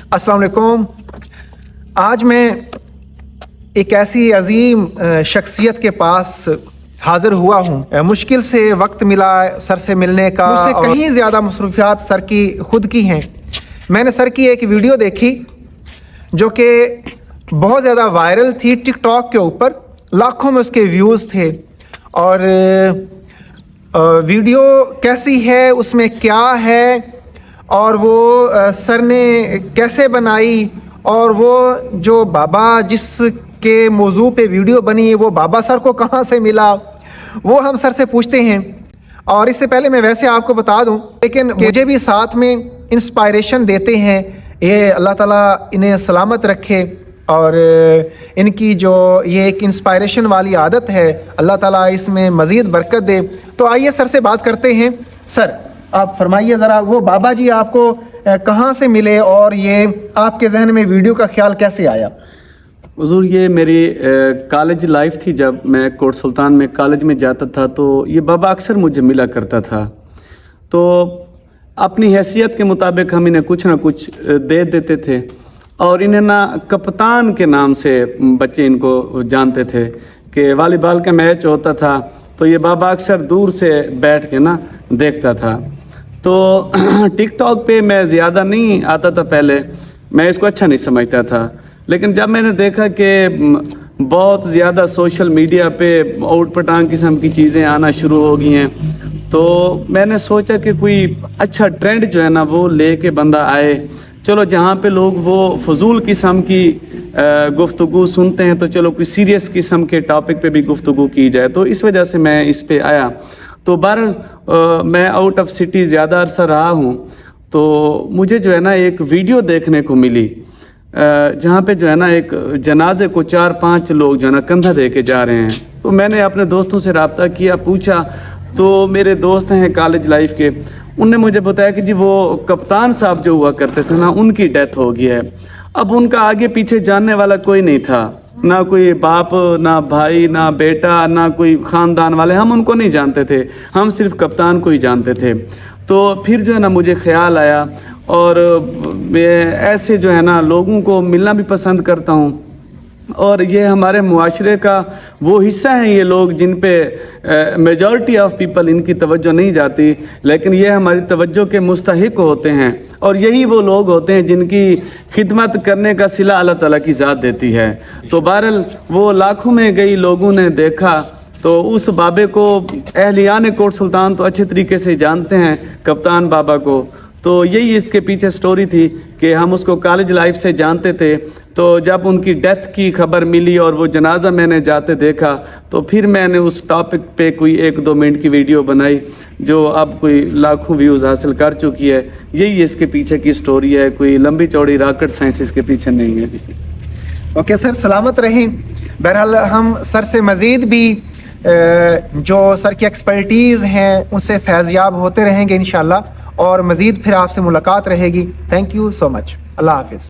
अस्सलाम वालेकुम। आज मैं एक ऐसी अजीम शख्सियत के पास हाजिर हुआ हूँ। मुश्किल से वक्त मिला सर से मिलने का, मुझसे कहीं ज़्यादा मसरूफियात सर की खुद की हैं। मैंने सर की एक वीडियो देखी जो कि बहुत ज़्यादा वायरल थी टिकटॉक के ऊपर, लाखों में उसके व्यूज़ थे। और वीडियो कैसी है, उसमें क्या है, और वो सर ने कैसे बनाई, और वो जो बाबा जिसके मौजू पे वीडियो बनी वो बाबा सर को कहाँ से मिला, वो हम सर से पूछते हैं। और इससे पहले मैं वैसे आपको बता दूं, लेकिन मुझे भी साथ में इंस्पायरेशन देते हैं। ये अल्लाह ताला इन्हें सलामत रखे और इनकी जो ये एक इंस्पायरेशन वाली आदत है, अल्लाह ताला इसमें मज़ीद बरकत दे। तो आइए सर से बात करते हैं। सर आप फरमाइए ज़रा, वो बाबा जी आपको कहाँ से मिले और ये आपके जहन में वीडियो का ख्याल कैसे आया? हुजूर, ये मेरी कॉलेज लाइफ थी। जब मैं कोट सुल्तान में कॉलेज में जाता था तो ये बाबा अक्सर मुझे मिला करता था। तो अपनी हैसियत के मुताबिक हम इन्हें कुछ ना कुछ दे देते थे, और इन्हें ना कप्तान के नाम से बच्चे इनको जानते थे कि वॉलीबॉल का मैच होता था तो ये बाबा अक्सर दूर से बैठ के ना देखता था। तो टिकटॉक पे मैं ज़्यादा नहीं आता था पहले, मैं इसको अच्छा नहीं समझता था। लेकिन जब मैंने देखा कि बहुत ज़्यादा सोशल मीडिया पे आउट पटांग किस्म की चीज़ें आना शुरू हो गई हैं, तो मैंने सोचा कि कोई अच्छा ट्रेंड जो है ना वो लेके बंदा आए। चलो, जहाँ पे लोग वो फजूल किस्म की गुफ्तगू सुनते हैं तो चलो कोई सीरियस किस्म के टॉपिक पे भी गुफ्तगू की जाए। तो इस वजह से मैं इस पे आया। तो बहरहाल मैं आउट ऑफ सिटी ज़्यादा अरसा रहा हूँ, तो मुझे जो है ना एक वीडियो देखने को मिली जहाँ पे जो है ना एक जनाजे को 4-5 लोग जो है ना कंधा दे के जा रहे हैं। तो मैंने अपने दोस्तों से रब्ता किया, पूछा, तो मेरे दोस्त हैं कॉलेज लाइफ के, उनने मुझे बताया कि जी वो कप्तान साहब जो हुआ करते थे ना, उनकी डेथ हो गई है। अब उनका आगे पीछे जानने वाला कोई नहीं था, ना कोई बाप, ना भाई, ना बेटा, ना कोई ख़ानदान वाले, हम उनको नहीं जानते थे, हम सिर्फ कप्तान को ही जानते थे। तो फिर जो है ना मुझे ख्याल आया, और मैं ऐसे जो है ना लोगों को मिलना भी पसंद करता हूँ, और ये हमारे मुआशरे का वो हिस्सा हैं ये लोग जिन पे मेजॉरिटी ऑफ पीपल इनकी तवज्जो नहीं जाती, लेकिन ये हमारी तवज्जो के मुस्तहिक होते हैं। और यही वो लोग होते हैं जिनकी खिदमत करने का सिला अल्लाह ताला की ज़ात देती है। तो बहरहाल वो लाखों में गई लोगों ने देखा, तो उस बाबे को अहलियान कोट सुल्तान तो अच्छे तरीके से जानते हैं, कप्तान बाबा को। तो यही इसके पीछे स्टोरी थी कि हम उसको कॉलेज लाइफ से जानते थे। तो जब उनकी डेथ की खबर मिली और वो जनाजा मैंने जाते देखा, तो फिर मैंने उस टॉपिक पे कोई 1-2 मिनट की वीडियो बनाई जो अब कोई लाखों व्यूज़ हासिल कर चुकी है। यही इसके पीछे की स्टोरी है, कोई लंबी चौड़ी रॉकेट साइंस इसके पीछे नहीं है जी। ओके सर, सलामत रहें। बहरहाल हम सर से मज़ीद भी जो सर की एक्सपर्टीज़ हैं उनसे फैज़याब होते रहेंगे इंशाल्लाह, और मज़ीद फिर आपसे मुलाकात रहेगी। Thank you so much. अल्लाह हाफिज़।